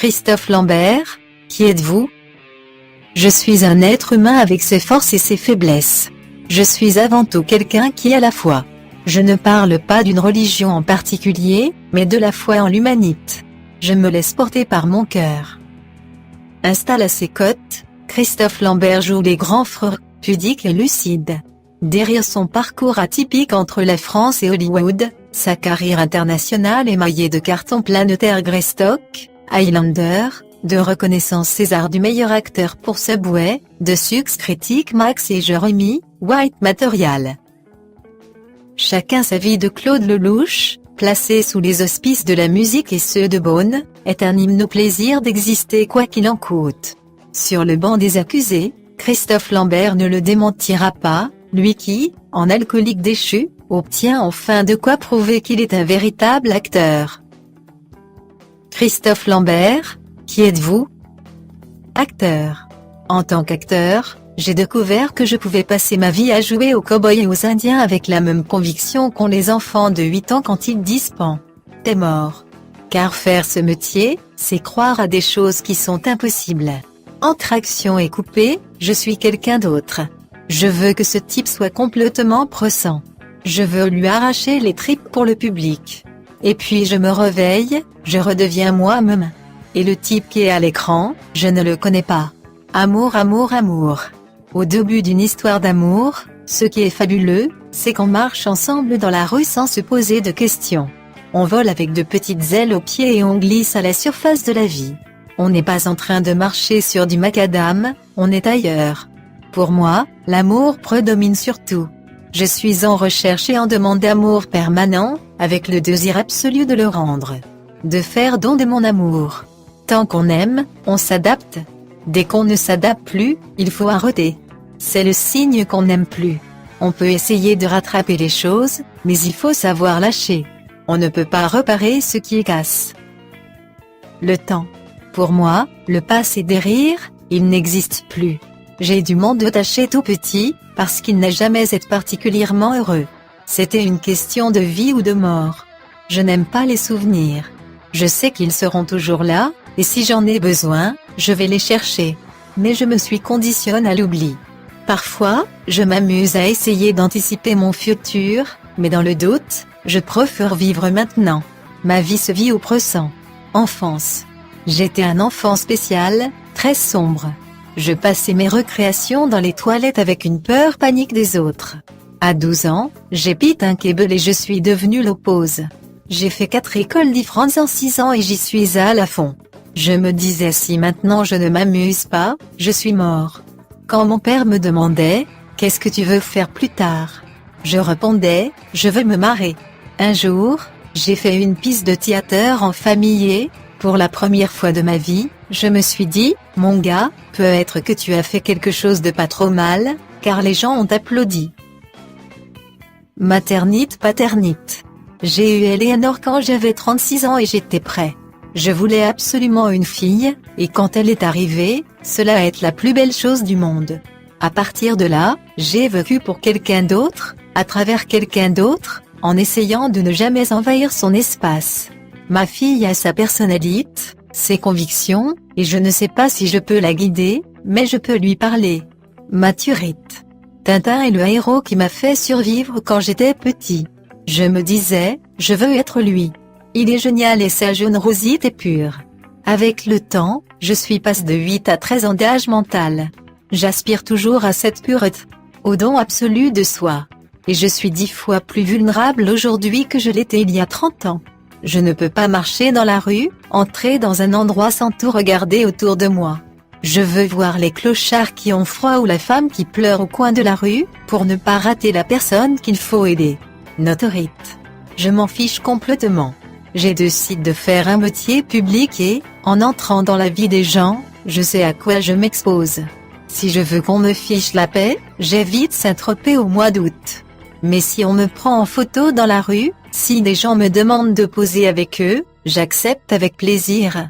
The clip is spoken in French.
Christophe Lambert, qui êtes-vous? Je suis un être humain avec ses forces et ses faiblesses. Je suis avant tout quelqu'un qui a la foi. Je ne parle pas d'une religion en particulier, mais de la foi en l'humanité. Je me laisse porter par mon cœur. Installe à ses côtes, Christophe Lambert joue les grands frères, pudique et lucide. Derrière son parcours atypique entre la France et Hollywood, sa carrière internationale émaillée de cartons planétaires Greystock, Highlander, de reconnaissance César du meilleur acteur pour Subway, de succès critique Max et Jeremy, White Material. Chacun sa vie de Claude Lelouch, placé sous les auspices de la musique et ceux de Beaune, est un hymne au plaisir d'exister quoi qu'il en coûte. Sur le banc des accusés, Christophe Lambert ne le démentira pas, lui qui, en alcoolique déchu, obtient enfin de quoi prouver qu'il est un véritable acteur. Christophe Lambert, qui êtes-vous? Acteur. En tant qu'acteur, j'ai découvert que je pouvais passer ma vie à jouer aux cow-boys et aux indiens avec la même conviction qu'ont les enfants de 8 ans quand ils disent pan, t'es mort. Car faire ce métier, c'est croire à des choses qui sont impossibles. Entre action et coupé, je suis quelqu'un d'autre. Je veux que ce type soit complètement pressant. Je veux lui arracher les tripes pour le public. Et puis je me réveille, je redeviens moi-même. Et le type qui est à l'écran, je ne le connais pas. Amour, amour, amour. Au début d'une histoire d'amour, ce qui est fabuleux, c'est qu'on marche ensemble dans la rue sans se poser de questions. On vole avec de petites ailes aux pieds et on glisse à la surface de la vie. On n'est pas en train de marcher sur du macadam, on est ailleurs. Pour moi, l'amour prédomine sur tout. Je suis en recherche et en demande d'amour permanent, avec le désir absolu de le rendre. De faire don de mon amour. Tant qu'on aime, on s'adapte. Dès qu'on ne s'adapte plus, il faut arrêter. C'est le signe qu'on n'aime plus. On peut essayer de rattraper les choses, mais il faut savoir lâcher. On ne peut pas réparer ce qui est casse. Le temps. Pour moi, le passé des rires, il n'existe plus. J'ai du monde attaché tout petit, parce qu'il n'a jamais été particulièrement heureux. C'était une question de vie ou de mort. Je n'aime pas les souvenirs. Je sais qu'ils seront toujours là, et si j'en ai besoin, je vais les chercher. Mais je me suis conditionné à l'oubli. Parfois, je m'amuse à essayer d'anticiper mon futur, mais dans le doute, je préfère vivre maintenant. Ma vie se vit au présent. Enfance. J'étais un enfant spécial, très sombre. Je passais mes récréations dans les toilettes avec une peur panique des autres. À 12 ans, j'ai pété un câble et je suis devenu l'oppose. J'ai fait 4 écoles différentes en 6 ans et j'y suis à la fond. Je me disais si maintenant je ne m'amuse pas, je suis mort. Quand mon père me demandait, qu'est-ce que tu veux faire plus tard? Je répondais, je veux me marrer. Un jour, j'ai fait une pièce de théâtre en famille et, pour la première fois de ma vie, je me suis dit, mon gars, peut-être que tu as fait quelque chose de pas trop mal, car les gens ont applaudi. Maternité paternité. J'ai eu Eleanor quand j'avais 36 ans et j'étais prêt. Je voulais absolument une fille, et quand elle est arrivée, cela a été la plus belle chose du monde. À partir de là, j'ai vécu pour quelqu'un d'autre, à travers quelqu'un d'autre, en essayant de ne jamais envahir son espace. Ma fille a sa personnalité, ses convictions, et je ne sais pas si je peux la guider, mais je peux lui parler. Maturité. Tintin est le héros qui m'a fait survivre quand j'étais petit. Je me disais, je veux être lui. Il est génial et sa jeune rosite est pure. Avec le temps, je suis passé de 8 à 13 ans d'âge mental. J'aspire toujours à cette pureté, au don absolu de soi. Et je suis 10 fois plus vulnérable aujourd'hui que je l'étais il y a 30 ans. Je ne peux pas marcher dans la rue, entrer dans un endroit sans tout regarder autour de moi. Je veux voir les clochards qui ont froid ou la femme qui pleure au coin de la rue, pour ne pas rater la personne qu'il faut aider. Notorite. Je m'en fiche complètement. J'ai décidé de faire un métier public et, en entrant dans la vie des gens, je sais à quoi je m'expose. Si je veux qu'on me fiche la paix, j'évite Saint-Tropez au mois d'août. Mais si on me prend en photo dans la rue, si des gens me demandent de poser avec eux, j'accepte avec plaisir.